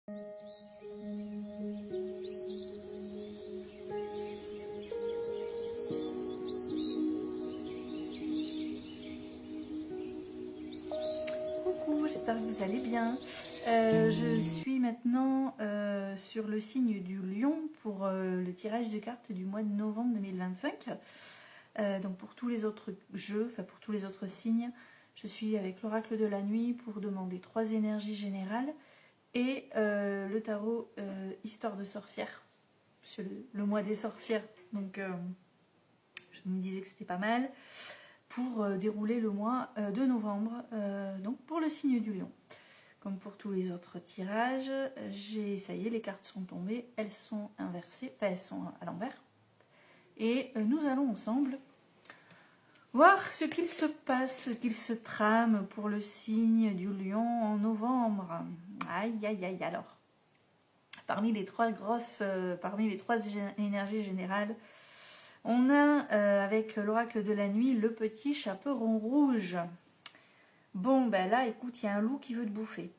Coucou, j'espère que vous allez bien. Je suis maintenant sur le signe du lion pour le tirage de cartes du mois de novembre 2025. Donc pour tous les autres jeux, enfin pour tous les autres signes, je suis avec l'oracle de la nuit pour demander 3 énergies générales et le tarot histoire de sorcière. C'est le mois des sorcières, donc je me disais que c'était pas mal pour dérouler le mois de novembre, donc pour le signe du lion. Comme pour tous les autres tirages, ça y est, les cartes sont tombées, elles sont inversées, enfin elles sont à l'envers. Et nous allons ensemble voir ce qu'il se passe, ce qu'il se trame pour le signe du lion en novembre. Aïe, aïe, aïe, alors. Parmi les trois énergies générales, on a avec l'oracle de la nuit le petit chaperon rouge. Bon, ben là, écoute, il y a un loup qui veut te bouffer.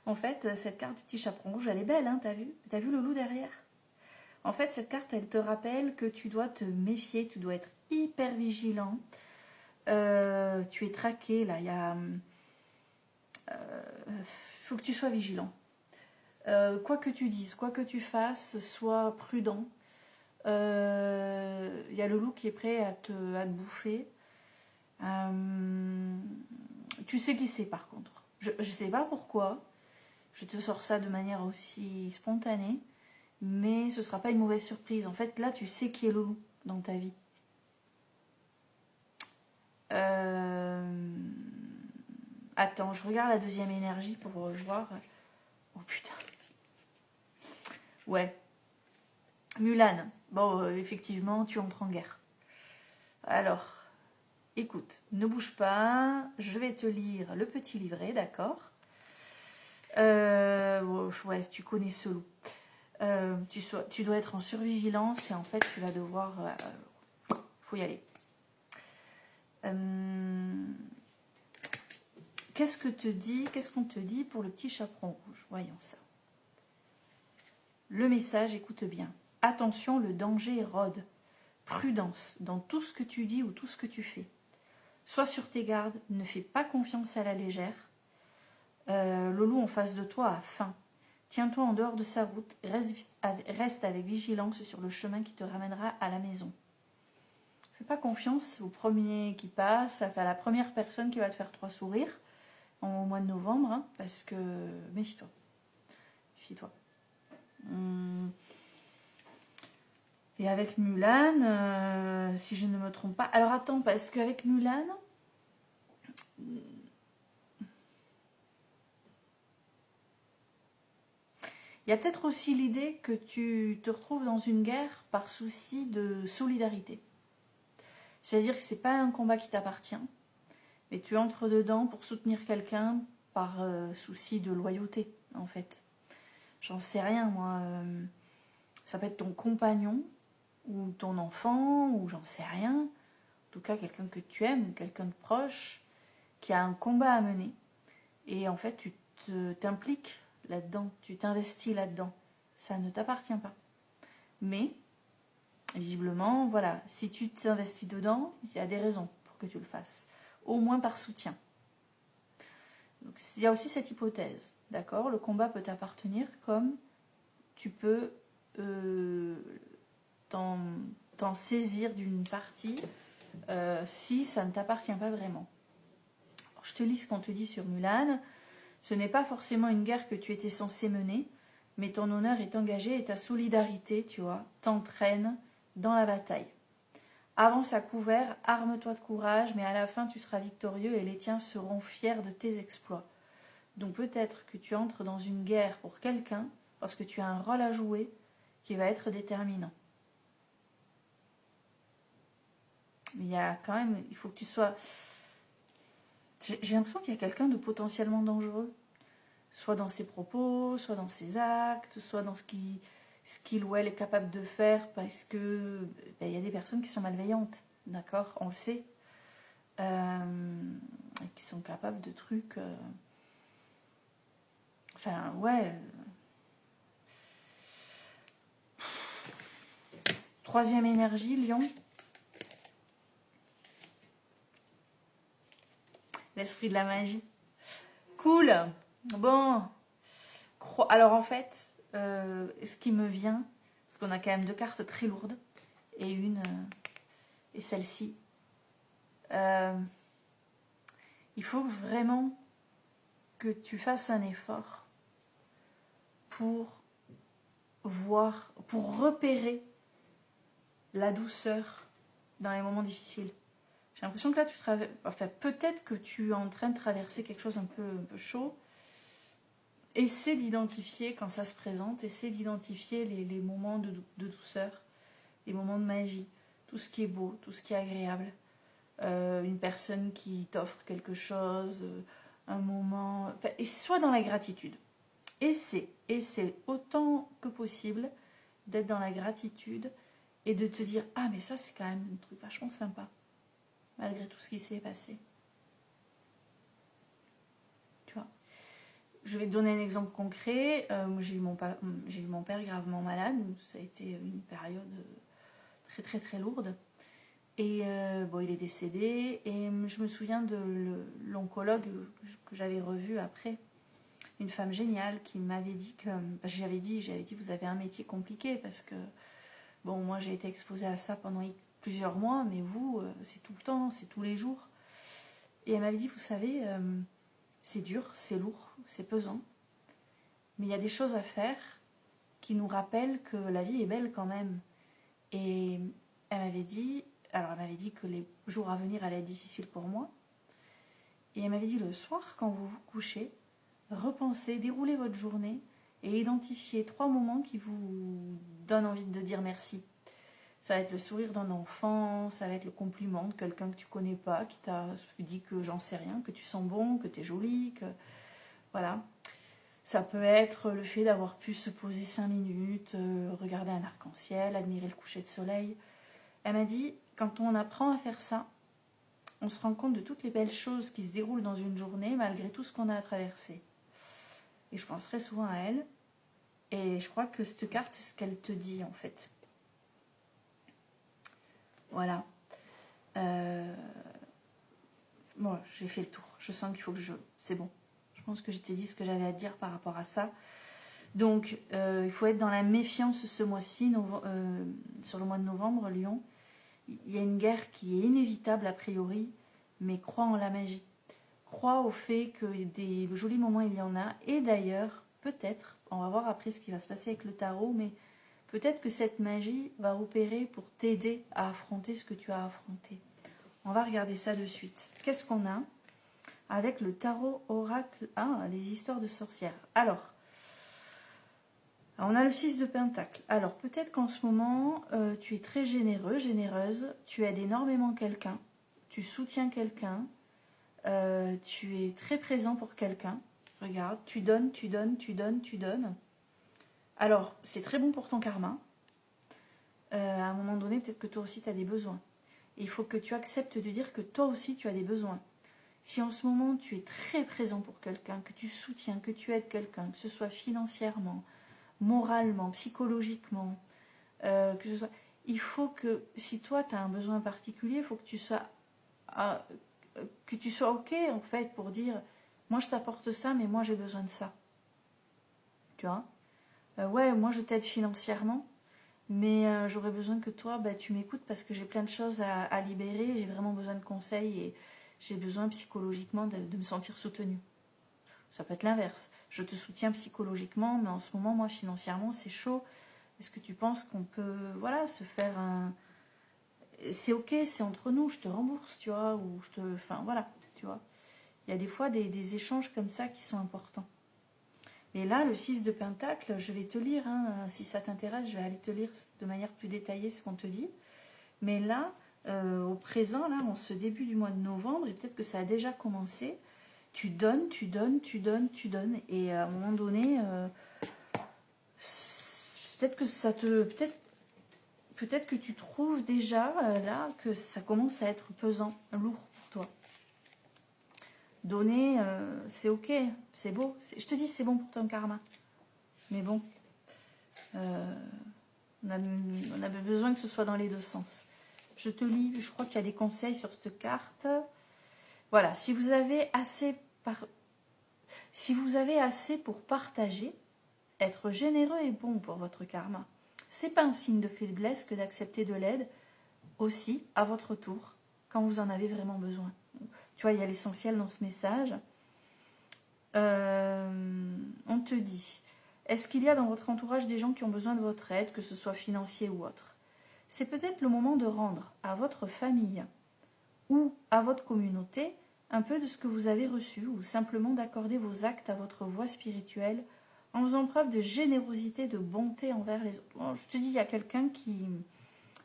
En fait, cette carte du petit chaperon rouge, elle est belle, hein, t'as vu le loup derrière? En fait, cette carte, elle te rappelle que tu dois te méfier, tu dois être hyper vigilant. Tu es traqué, là, il y a... faut que tu sois vigilant. Quoi que tu dises, quoi que tu fasses, sois prudent. Il y a le loup qui est prêt à te bouffer. Tu sais qui c'est par contre. Je ne sais pas pourquoi. Je te sors ça de manière aussi spontanée. Mais ce ne sera pas une mauvaise surprise. En fait, là, tu sais qui est le loup dans ta vie. Attends, je regarde la deuxième énergie pour voir. Oh putain. Ouais. Mulan. Bon, effectivement, tu entres en guerre. Alors, écoute, ne bouge pas. Je vais te lire le petit livret, d'accord? Ouais, tu connais ce loup. Tu dois être en survigilance et en fait, tu vas devoir... faut y aller. Qu'est-ce qu'on te dit pour le petit chaperon rouge? Voyons ça. Le message, écoute bien. Attention, le danger rôde. Prudence dans tout ce que tu dis ou tout ce que tu fais. Sois sur tes gardes, ne fais pas confiance à la légère. Le loup en face de toi a faim. Tiens-toi en dehors de sa route, reste avec vigilance sur le chemin qui te ramènera à la maison. Fais pas confiance au premier qui passe, à la première personne qui va te faire 3 sourires au mois de novembre, hein, parce que méfie-toi. Méfie-toi. Et avec Mulan, si je ne me trompe pas... Alors attends, parce qu'avec Mulan... Il y a peut-être aussi l'idée que tu te retrouves dans une guerre par souci de solidarité. C'est-à-dire que ce n'est pas un combat qui t'appartient, mais tu entres dedans pour soutenir quelqu'un par souci de loyauté, en fait. J'en sais rien, moi. Ça peut être ton compagnon, ou ton enfant, ou j'en sais rien. En tout cas, quelqu'un que tu aimes, quelqu'un de proche, qui a un combat à mener. Et en fait, tu t'impliques là-dedans, tu t'investis là-dedans. Ça ne t'appartient pas. Mais, visiblement, voilà, si tu t'investis dedans, il y a des raisons pour que tu le fasses. Au moins par soutien. Donc, il y a aussi cette hypothèse, d'accord? Le combat peut t'appartenir comme tu peux t'en saisir d'une partie si ça ne t'appartient pas vraiment. Alors, je te lis ce qu'on te dit sur Mulan. Ce n'est pas forcément une guerre que tu étais censé mener, mais ton honneur est engagé et ta solidarité, tu vois, t'entraîne dans la bataille. Avance à couvert, arme-toi de courage, mais à la fin tu seras victorieux et les tiens seront fiers de tes exploits. Donc peut-être que tu entres dans une guerre pour quelqu'un, parce que tu as un rôle à jouer qui va être déterminant. Mais il y a quand même, il faut que tu sois... J'ai l'impression qu'il y a quelqu'un de potentiellement dangereux. Soit dans ses propos, soit dans ses actes, soit dans ce qu'il ou elle est capable de faire, parce que y a des personnes qui sont malveillantes, d'accord, on le sait, qui sont capables de trucs Enfin, ouais. Troisième énergie, Lion. L'esprit de la magie. Cool. Bon. Alors en fait, ce qui me vient, parce qu'on a quand même 2 cartes très lourdes, et et celle-ci. Il faut vraiment que tu fasses un effort pour voir, pour repérer la douceur dans les moments difficiles. J'ai l'impression que là, tu traverses... Enfin, peut-être que tu es en train de traverser quelque chose un peu chaud. Essaie d'identifier quand ça se présente, essaie d'identifier les moments de douceur, les moments de magie, tout ce qui est beau, tout ce qui est agréable. Une personne qui t'offre quelque chose, un moment... Enfin, et sois dans la gratitude. Essaie autant que possible d'être dans la gratitude et de te dire « Ah, mais ça, c'est quand même un truc vachement sympa, malgré tout ce qui s'est passé. » Tu vois. Je vais te donner un exemple concret. J'ai eu mon père gravement malade. Ça a été une période très, très, très lourde. Et bon, il est décédé. Et je me souviens de l'oncologue que j'avais revu après. Une femme géniale qui m'avait dit que... J'avais dit, vous avez un métier compliqué parce que... Bon, moi, j'ai été exposée à ça pendant plusieurs mois, mais vous, c'est tout le temps, c'est tous les jours. Et elle m'avait dit, vous savez, c'est dur, c'est lourd, c'est pesant, mais il y a des choses à faire qui nous rappellent que la vie est belle quand même. Et elle m'avait dit que les jours à venir allaient être difficiles pour moi. Et elle m'avait dit, le soir, quand vous vous couchez, repensez, déroulez votre journée et identifiez 3 moments qui vous donnent envie de dire merci. Ça va être le sourire d'un enfant, ça va être le compliment de quelqu'un que tu connais pas, qui t'a dit que j'en sais rien, que tu sens bon, que tu es jolie, que... Voilà. Ça peut être le fait d'avoir pu se poser 5 minutes, regarder un arc-en-ciel, admirer le coucher de soleil. Elle m'a dit, quand on apprend à faire ça, on se rend compte de toutes les belles choses qui se déroulent dans une journée, malgré tout ce qu'on a à traverser. Et je penserai souvent à elle. Et je crois que cette carte, c'est ce qu'elle te dit, en fait. Voilà. Bon, j'ai fait le tour. Je sens qu'il faut que c'est bon. Je pense que je t'ai dit ce que j'avais à dire par rapport à ça. Donc, il faut être dans la méfiance ce mois-ci, sur le mois de novembre, Lion. Il y a une guerre qui est inévitable a priori, mais crois en la magie. Crois au fait que des jolis moments, il y en a. Et d'ailleurs, peut-être, on va voir après ce qui va se passer avec le tarot, mais peut-être que cette magie va opérer pour t'aider à affronter ce que tu as affronté. On va regarder ça de suite. Qu'est-ce qu'on a avec le tarot oracle? Ah, les histoires de sorcières. Alors, on a le 6 de Pentacle. Alors, peut-être qu'en ce moment, tu es très généreux, généreuse, tu aides énormément quelqu'un, tu soutiens quelqu'un, tu es très présent pour quelqu'un. Regarde, tu donnes, tu donnes, tu donnes, tu donnes. Alors, c'est très bon pour ton karma. À un moment donné, peut-être que toi aussi, tu as des besoins. Et il faut que tu acceptes de dire que toi aussi, tu as des besoins. Si en ce moment, tu es très présent pour quelqu'un, que tu soutiens, que tu aides quelqu'un, que ce soit financièrement, moralement, psychologiquement, que ce soit... Il faut que, si toi, tu as un besoin particulier, il faut que tu sois OK, en fait, pour dire, moi, je t'apporte ça, mais moi, j'ai besoin de ça. Tu vois, ouais, moi, je t'aide financièrement, mais j'aurais besoin que toi, tu m'écoutes parce que j'ai plein de choses à libérer, j'ai vraiment besoin de conseils et j'ai besoin psychologiquement de me sentir soutenue. Ça peut être l'inverse. Je te soutiens psychologiquement, mais en ce moment, moi, financièrement, c'est chaud. Est-ce que tu penses qu'on peut, voilà, se faire un... C'est OK, c'est entre nous, je te rembourse, tu vois, ou je te... Enfin, voilà, tu vois. Il y a des fois des échanges comme ça qui sont importants. Et là, le 6 de Pentacle, je vais te lire, hein, si ça t'intéresse, je vais aller te lire de manière plus détaillée ce qu'on te dit. Mais là, au présent, là, en ce début du mois de novembre, et peut-être que ça a déjà commencé, tu donnes, tu donnes, tu donnes, tu donnes. Et à un moment donné, peut-être que ça te... Peut-être que tu trouves déjà, là, que ça commence à être pesant, lourd pour toi. Donner, c'est ok, c'est beau. Je te dis, c'est bon pour ton karma. Mais bon, on a besoin que ce soit dans les deux sens. Je te lis, je crois qu'il y a des conseils sur cette carte. Voilà, si vous avez assez pour partager, être généreux est bon pour votre karma. C'est pas un signe de faiblesse que d'accepter de l'aide aussi à votre tour quand vous en avez vraiment besoin. Tu vois, il y a l'essentiel dans ce message. On te dit, est-ce qu'il y a dans votre entourage des gens qui ont besoin de votre aide, que ce soit financier ou autre? C'est peut-être le moment de rendre à votre famille ou à votre communauté un peu de ce que vous avez reçu, ou simplement d'accorder vos actes à votre voie spirituelle en faisant preuve de générosité, de bonté envers les autres. Bon, je te dis, il y a quelqu'un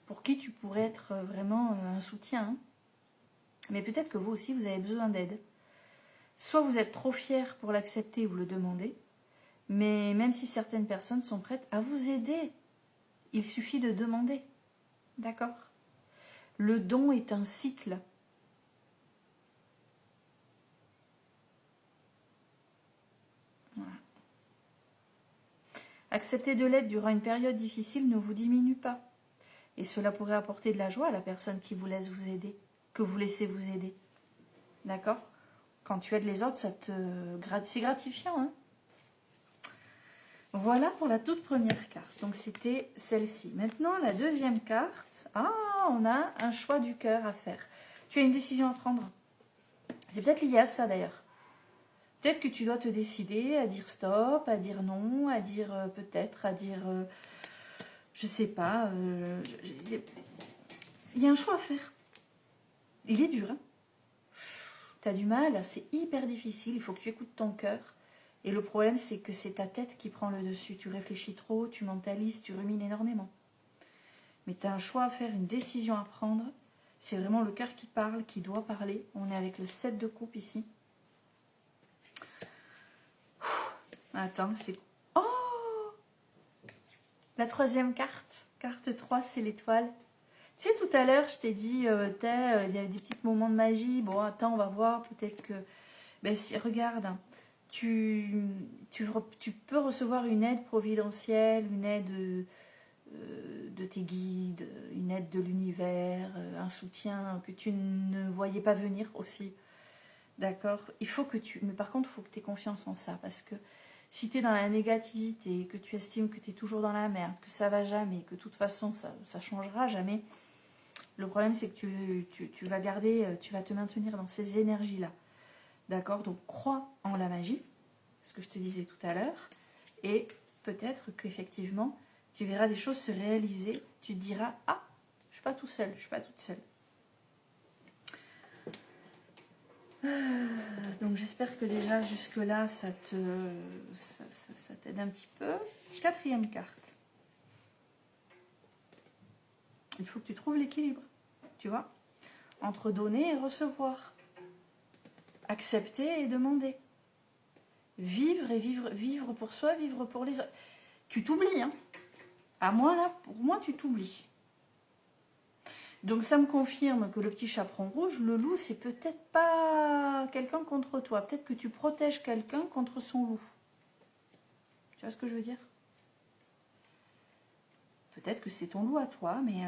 pour qui tu pourrais être vraiment un soutien, hein. Mais peut-être que vous aussi, vous avez besoin d'aide. Soit vous êtes trop fier pour l'accepter ou le demander, mais même si certaines personnes sont prêtes à vous aider, il suffit de demander. D'accord? Le don est un cycle. Voilà. Accepter de l'aide durant une période difficile ne vous diminue pas. Et cela pourrait apporter de la joie à la personne qui vous laisse vous aider, que vous laissez vous aider. D'accord? Quand tu aides les autres, c'est gratifiant, hein? Voilà pour la toute première carte. Donc, c'était celle-ci. Maintenant, la deuxième carte. Ah, on a un choix du cœur à faire. Tu as une décision à prendre. C'est peut-être lié à ça, d'ailleurs. Peut-être que tu dois te décider à dire stop, à dire non, à dire peut-être, à dire... je sais pas. Il y a un choix à faire. Il est dur, hein? Tu as du mal, c'est hyper difficile. Il faut que tu écoutes ton cœur. Et le problème, c'est que c'est ta tête qui prend le dessus. Tu réfléchis trop, tu mentalises, tu rumines énormément. Mais tu as un choix à faire, une décision à prendre. C'est vraiment le cœur qui parle, qui doit parler. On est avec le 7 de coupe ici. Attends, c'est... Oh! La troisième carte. Carte 3, c'est l'étoile. Tu sais, tout à l'heure, je t'ai dit, il y a des petits moments de magie. Bon, attends, on va voir. Peut-être que... Ben, si, regarde, tu peux recevoir une aide providentielle, une aide de tes guides, une aide de l'univers, un soutien que tu ne voyais pas venir aussi. D'accord? Il faut que mais par contre, il faut que tu aies confiance en ça. Parce que si tu es dans la négativité, que tu estimes que tu es toujours dans la merde, que ça va jamais, que de toute façon, ça ne changera jamais, le problème, c'est que tu vas te maintenir dans ces énergies-là. D'accord? Donc, crois en la magie, ce que je te disais tout à l'heure, et peut-être qu'effectivement, tu verras des choses se réaliser, tu te diras, ah, je ne suis pas tout seul, je ne suis pas toute seule. Donc, j'espère que déjà, jusque-là, ça t'aide un petit peu. Quatrième carte. Il faut que tu trouves l'équilibre, tu vois, entre donner et recevoir. Accepter et demander. Vivre pour soi, vivre pour les autres. Tu t'oublies, hein. À moi, là, pour moi, tu t'oublies. Donc, ça me confirme que le petit chaperon rouge, le loup, c'est peut-être pas quelqu'un contre toi. Peut-être que tu protèges quelqu'un contre son loup. Tu vois ce que je veux dire? Peut-être que c'est ton loup à toi, mais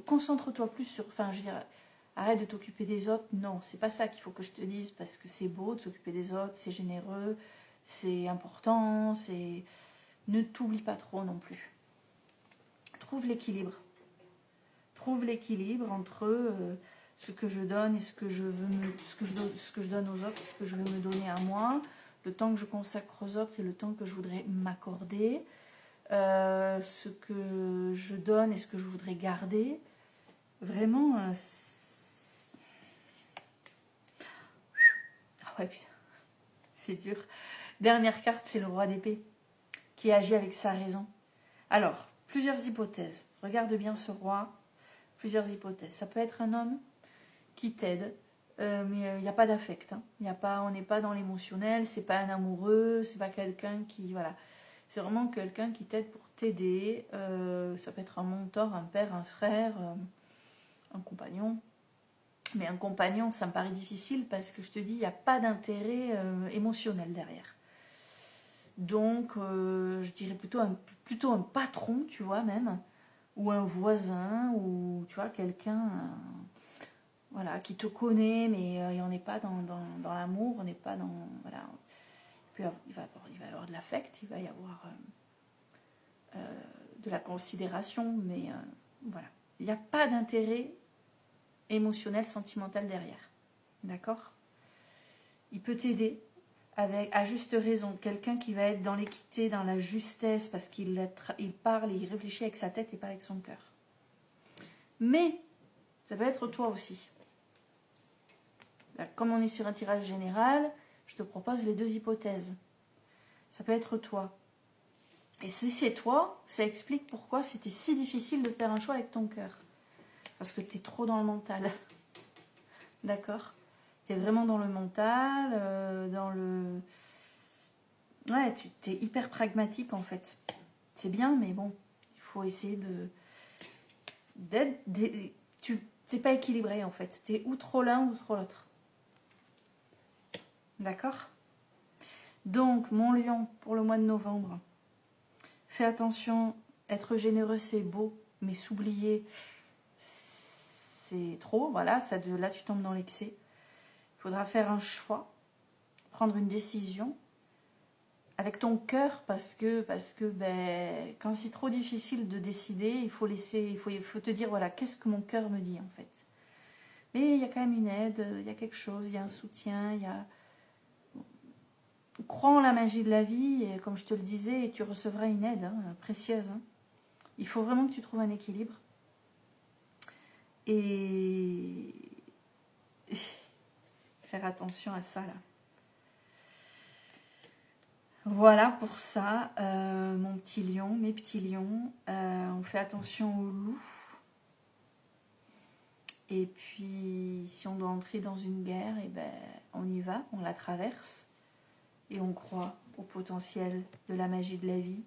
concentre-toi plus sur... Enfin, je veux dire... Arrête de t'occuper des autres. Non, c'est pas ça qu'il faut que je te dise, parce que c'est beau de s'occuper des autres, c'est généreux, c'est important, c'est... Ne t'oublie pas trop non plus. Trouve l'équilibre. Trouve l'équilibre entre ce que je donne et ce que je donne aux autres, ce que je veux me donner à moi, le temps que je consacre aux autres et le temps que je voudrais m'accorder, ce que je donne et ce que je voudrais garder. Vraiment, ouais, putain, c'est dur. Dernière carte, c'est le roi d'épée, qui agit avec sa raison. Alors, plusieurs hypothèses. Regarde bien ce roi. Plusieurs hypothèses. Ça peut être un homme qui t'aide, mais il n'y a pas d'affect. Hein. On n'est pas dans l'émotionnel, c'est pas un amoureux, c'est pas quelqu'un qui... Voilà. C'est vraiment quelqu'un qui t'aide pour t'aider. Ça peut être un mentor, un père, un frère, un compagnon. Mais un compagnon, ça me paraît difficile parce que je te dis, il n'y a pas d'intérêt émotionnel derrière. Donc, je dirais plutôt un patron, tu vois, même, ou un voisin, ou tu vois, quelqu'un voilà, qui te connaît, mais on n'est pas dans l'amour, on n'est pas dans... Voilà, il va y avoir de l'affect, il va y avoir de la considération, mais voilà. Il n'y a pas d'intérêt émotionnel, sentimental derrière. D'accord? Il peut t'aider avec, à juste raison. Quelqu'un qui va être dans l'équité, dans la justesse, parce qu'il parle et il réfléchit avec sa tête et pas avec son cœur. Mais, ça peut être toi aussi. Comme on est sur un tirage général, je te propose les deux hypothèses. Ça peut être toi. Et si c'est toi, ça explique pourquoi c'était si difficile de faire un choix avec ton cœur. Parce que tu es trop dans le mental. D'accord? Tu es vraiment dans le mental, dans le... Ouais, tu es hyper pragmatique en fait. C'est bien, mais bon, il faut essayer tu n'es pas équilibré en fait. Tu es ou trop l'un ou trop l'autre. D'accord? Donc, mon lion, pour le mois de novembre, fais attention, être généreux c'est beau, mais s'oublier c'est trop, voilà, là tu tombes dans l'excès. Il faudra faire un choix, prendre une décision avec ton cœur parce que ben, quand c'est trop difficile de décider, il faut te dire voilà, qu'est-ce que mon cœur me dit en fait. Mais il y a quand même une aide, il y a quelque chose, il y a un soutien, il y a... Crois en la magie de la vie, et comme je te le disais, tu recevras une aide précieuse. Il faut vraiment que tu trouves un équilibre. Et faire attention à ça là. Voilà pour ça, mon petit lion, mes petits lions. On fait attention aux loups. Et puis, si on doit entrer dans une guerre, et ben, on y va, on la traverse. Et on croit au potentiel de la magie de la vie.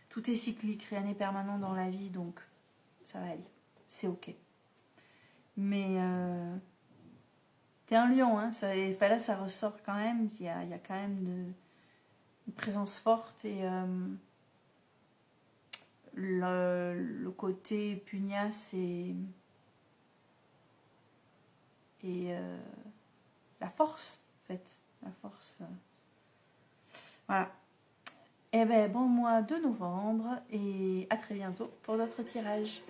Tout est cyclique, rien n'est permanent dans la vie, donc ça va aller. C'est ok. Mais t'es un lion, hein, là ça ressort quand même. Il y a quand même une présence forte et le côté pugnace et la force, en fait. La force. Voilà. Eh bien, bon mois de novembre et à très bientôt pour d'autres tirages.